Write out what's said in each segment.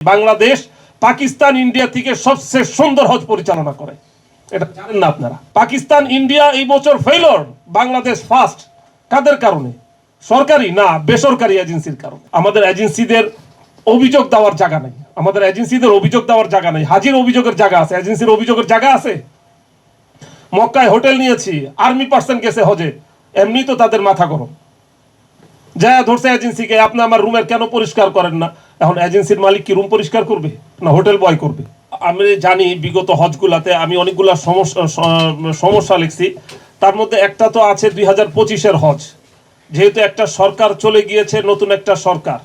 Bangladesh Pakistan India থেকে সবচেয়ে সুন্দর হজ পরিচালনা করে, এটা জানেন না আপনারা? পাকিস্তান ইন্ডিয়া এই বছর ফেইলর, বাংলাদেশ ফার্স্ট। কাদের কারণে? সরকারি না বেসরকারি এজেন্সির কারণে। আমাদের এজেন্সিদের অভিযোগ দেওয়ার জায়গা নেই, আমাদের এজেন্সিদের অভিযোগ দেওয়ার জায়গা নেই। হাজির অভিযোগের জায়গা আছে, এজেন্সির অভিযোগের জায়গা আছে। মক্কায় হোটেল নিয়েছি, আর্মি পার্সন গেছে হজে, এমনি তো তাদের মাথা গরম। যা ধরছে এজেন্সিকে, আপনি আমার রুমের কেন পরিষ্কার করেন না? এখন এজেন্সির মালিক কি রুম পরিষ্কার করবে না হোটেল বয় করবে? আমি জানি বিগত হজগুলাতে আমি অনেকগুলা সমস্যা লিখছি, তার মধ্যে একটা তো আছে 2025-এর হজ। যেহেতু একটা সরকার চলে গিয়েছে, নতুন একটা সরকার,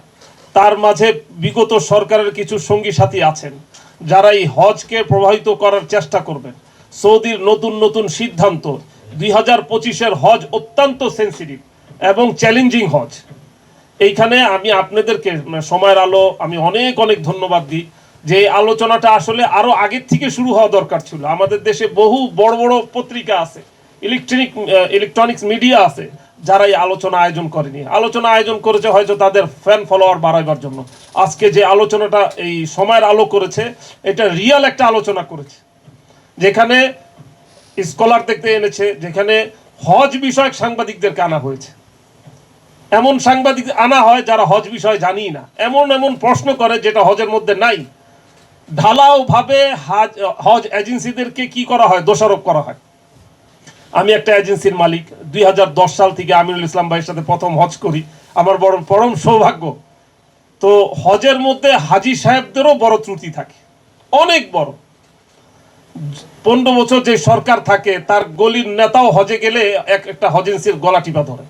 তার মাঝে বিগত সরকারের কিছু সঙ্গী সাথী আছেন যারা এই হজকে প্রভাবিত করার চেষ্টা করবেন। সৌদির নতুন নতুন সিদ্ধান্ত, 2025-এর হজ অত্যন্ত সেন্সিটিভ এবং চ্যালেঞ্জিং হজ। এইখানে আমি আপনাদেরকে সময়ের আলো আমি অনেক অনেক ধন্যবাদ দিই যে এই আলোচনাটা আসলে আরো আগের থেকে শুরু হওয়া দরকার ছিল। আমাদের দেশে বহু বড় বড় পত্রিকা আছে, ইলেকট্রনিক্স মিডিয়া আছে যারা এই আলোচনা আয়োজন করেনি। আলোচনা আয়োজন করেছে হয়তো তাদের ফ্যান ফলোয়ার বাড়াইবার জন্য। আজকে যে আলোচনাটা এই সময়ের আলো করেছে, এটা রিয়েল একটা আলোচনা করেছে, যেখানে স্কলার দেখতে এনেছে, যেখানে হজ বিষয়ক সাংবাদিকদেরকে আনা হয়েছে। এমন সাংবাদিক আনা হয় যারা হজ বিষয় জানি না, এমন এমন প্রশ্ন করে যেটা হজের মধ্যে নাই। ঢালাও ভাবে হজ এজেন্সিদেরকে কি করা হয়, দোষারোপ করা হয়। আমি একটা এজেন্সির মালিক, 2010 সাল থেকে আমিনুল ইসলাম ভাইয়ের সাথে প্রথম হজ করি, আমার বড় পরম সৌভাগ্য। তো হজের মধ্যে হাজি সাহেবদেরও বড় ত্রুটি থাকে, অনেক বড়। 15 বছর যে সরকার থাকে, তার গলির নেতাও হজে গেলে একটা হজ এজেন্সির গলা টিপা ধরে।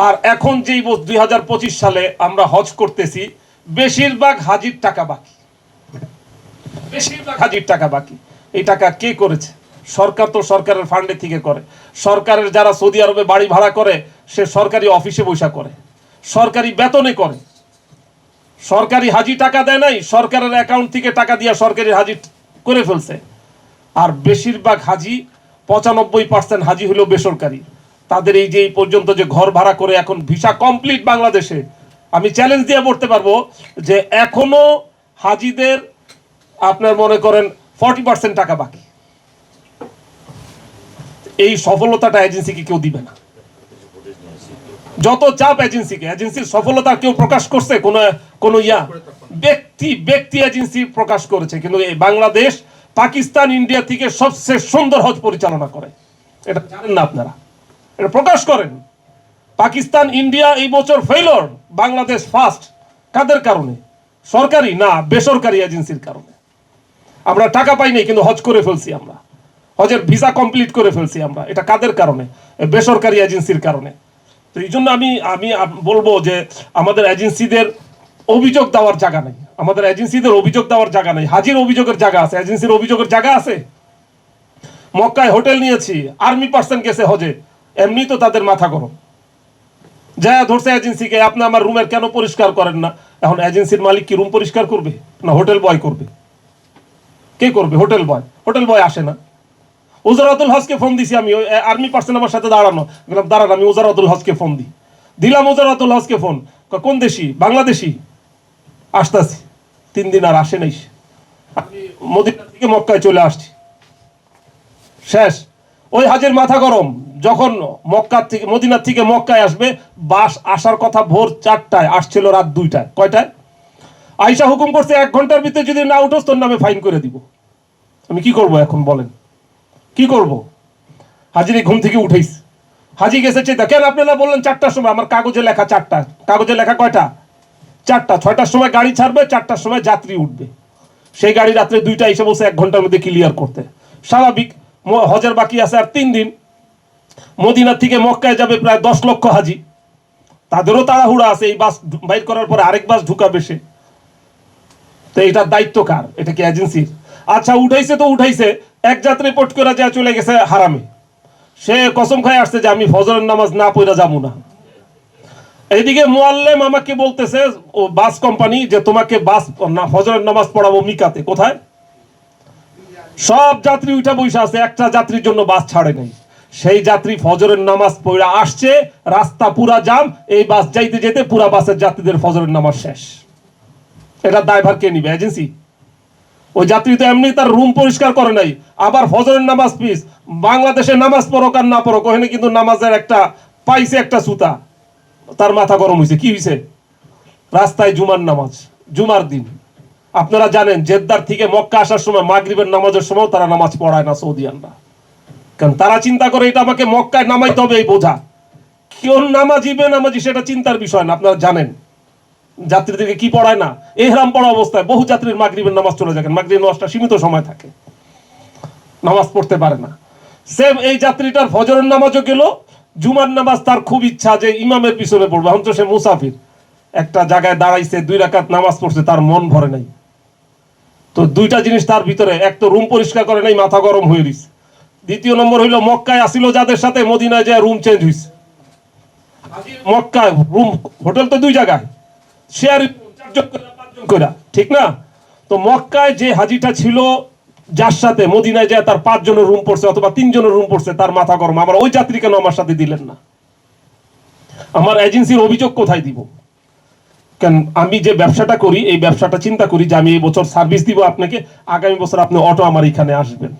আর এখন যেই 2025 সালে আমরা হজ করতেছি, বেশিরভাগ হাজির টাকা বাকি, বেশিরভাগ হাজির টাকা বাকি। এই টাকা কে করেছে? সরকার তো সরকারের ফান্ডে থেকে করে। সরকারের যারা সৌদি আরবে বাড়ি ভাড়া করে, সে সরকারি অফিসে বসা করে, সরকারি বেতনে করে, সরকারি হাজি টাকা দেয় নাই, সরকারের অ্যাকাউন্ট থেকে টাকা দিয়ে সরকারি হাজি করে ফেলছে। আর বেশিরভাগ হাজি, 95% হাজি হলো বেসরকারি। তাদের এই যে এই পর্যন্ত যে ঘর ভাড়া করে এখন ভিসা কমপ্লিট বাংলাদেশে, আমি চ্যালেঞ্জ দিয়ে বলতে পারবো যে এখনো হাজিদের আপনার মনে করেন 40% টাকা বাকি। এই সফলতাটা এজেন্সিকে কেউ দিবে না। যত চাপ এজেন্সিকে, এজেন্সির সফলতা কেউ প্রকাশ করছে? কোন ব্যক্তি এজেন্সি প্রকাশ করেছে, কিন্তু এই বাংলাদেশ পাকিস্তান ইন্ডিয়া থেকে সবচেয়ে সুন্দর হজ পরিচালনা করে, এটা জানেন না আপনারা? এটা প্রকাশ করেন। পাকিস্তান ইন্ডিয়া এই বছর ফেইলর, বাংলাদেশ ফার্স্ট। কাদের কারণে? সরকারি না বেসরকারি এজেন্সির কারণে। আমরা টাকা পাই নাই কিন্তু হজ করে ফেলছি, আমরা হজের ভিসা কমপ্লিট করে ফেলছি আমরা। এটা কাদের কারণে? বেসরকারি এজেন্সির কারণে। তো এই জন্য আমি বলবো যে আমাদের এজেন্সিদের অভিযোগ দেওয়ার জায়গা নেই, আমাদের এজেন্সিদের অভিযোগ দেওয়ার জায়গা নেই। হাজির অভিযোগের জায়গা আছে, এজেন্সির অভিযোগের জায়গা আছে। মক্কায় হোটেল নিয়েছি, আর্মি পার্সন গেছে হজে, এমনি তো তাদের মাথা গরম। যা ধরছে এজেন্সিকে, আপনি আমার রুমের কেন পরিষ্কার করেন না? এখন এজেন্সির মালিক কি রুম পরিষ্কার করবে না হোটেল বয় করবে? কে করবে? হোটেল বয়। হোটেল বয় আসে না। উজারাতুল হজকে ফোন দিছি আমি, আর্মি পার্সন আমার সাথে দাঁড়ানো, দাঁড়ান আমি উজারাতুল হজকে ফোন দিলাম। উজারাতুল হজকে ফোন, কোন দেশি? বাংলাদেশি। আসতেছি। 3 দিন আর আসে নাই। আমি মদিনা থেকে মক্কায় চলে আসছি, শেষ। ওই হাজের মাথা গরম, যখন মদিনা থেকে মক্কায় আসবে, বাস আসার কথা ভোর 4টায়, আসছিল রাত 2টায়। কয়টায়? আইসা হুকুম করছে 1 ঘন্টার ভিতরে যদি না উঠোস তোর নামে ফাইন করে দিব। আমি কি করব এখন বলেন, কি করব? হাজির ঘুম থেকে উঠেইস, হাজি গেছে চেতা। কেন আপনারা বললেন 4টার সময়? আমার কাগজে লেখা 4টা। কাগজে লেখা কয়টা? 4টা। 6টার সময় গাড়ি ছাড়বে, 4টার সময় যাত্রী উঠবে। সেই গাড়ি রাত্রে 2টা এসে বলছে 1 ঘন্টার মধ্যে ক্লিয়ার করতে। স্বাভাবিক, হজের বাকি আছে আর 3 দিন। মদিনা থেকে মক্কায় যাবে প্রায় 10 লক্ষ হাজি, তাদেরও তাড়াহুড়া আছে। এই বাস বাইর করার পরে আরেক বাস ঢুকাবে সে। তো এটার দায়িত্ব কার? এটা কি এজেন্সির? আচ্ছা, উঠাইছে তো উঠাইছে, এক যাত্রী পট করে যা চলে গেছে হারামে। সে কসম খায় আসছে যে আমি ফজরের নামাজ না পড়া যাবো না। এইদিকে মুআল্লিম আমাকে বলতেছে, ও বাস কোম্পানি, যে তোমাকে বাস না ফজরের নামাজ পড়াবো মিকাতে। কোথায়? সব যাত্রী উঠা বসে আছে, একটা যাত্রীর জন্য বাস ছাড়ে নাই। সেই যাত্রী ফজরের নামাজ পড়া আসছে, রাস্তা পুরা জাম, এই বাস যাইতে যেতে পুরা বাসের যাত্রীদের ফজরের নামাজ শেষ। এটা দায়ভার কে নিবে? এজেন্সি? ওই যাত্রী তো এমনি তার রুম পরিষ্কার করে নাই, আবার ফজরের নামাজ পিস। বাংলাদেশে নামাজ পড়ক আর না পড়ক, ওখানে কিন্তু নামাজের একটা পাইছে একটা সুতা, তার মাথা গরম হয়েছে। কি হয়েছে? রাস্তায় জুমার নামাজ, জুমার দিন। আপনারা জানেন জেদ্দার থেকে মক্কা আসার সময় মাগরিবের নামাজের সময় তারা নামাজ পড়ায় না সৌদিয়ানরা, কারণ তারা চিন্তা করে এটা আমাকে মক্কায় নামাইতে হবে এই বোঝা। কেউ নামাজি বেনামাজি সেটা চিন্তার বিষয় না। আপনারা জানেন যাত্রীদেরকে কি পড়ায় না? এহরাম পড়া অবস্থায় বহু যাত্রীর মাগরিবের নামাজ চলে যায়, মাগরিবের নামাজটা সীমিত সময় থাকে, নামাজ পড়তে পারে না। সেম এই যাত্রীটার ফজরের নামাজও গেল, জুমার নামাজ তার খুব ইচ্ছা যে ইমামের পিছনে পড়বে, এখন তো সে মুসাফির, একটা জায়গায় দাঁড়াইছে, 2 রাকাত নামাজ পড়ছে, তার মন ভরে নাই। তো দুইটা জিনিস তার ভিতরে, এক তো রুম পরিষ্কার করে নাই, মাথা গরম হয়ে গেছে। দ্বিতীয় নম্বর হইলো মক্কায় আসিল যাদের সাথে, মদিনায় যায় রুম চেঞ্জ হয়েছে। মক্কায় রুম, হোটেল তো 2 জায়গায়, শেয়ার 4 জন করে 5 জন করে, ঠিক না? তো মক্কায় যে হাজিটা ছিল যার সাথে, মদিনায় যায় তার 5 জনের রুম পড়ছে অথবা 3 জনের রুম পড়ছে, তার মাথা গরম, আমার ওই যাত্রী কেন আমার সাথে দিলেন না? আমার এজেন্সির অভিযোগ কোথায় দিব? কারণ আমি যে ব্যবসাটা করি, এই ব্যবসাটা চিন্তা করি যে আমি এই বছর সার্ভিস দিব আপনাকে, আগামী বছর আপনি অটো আমার এখানে আসবেন।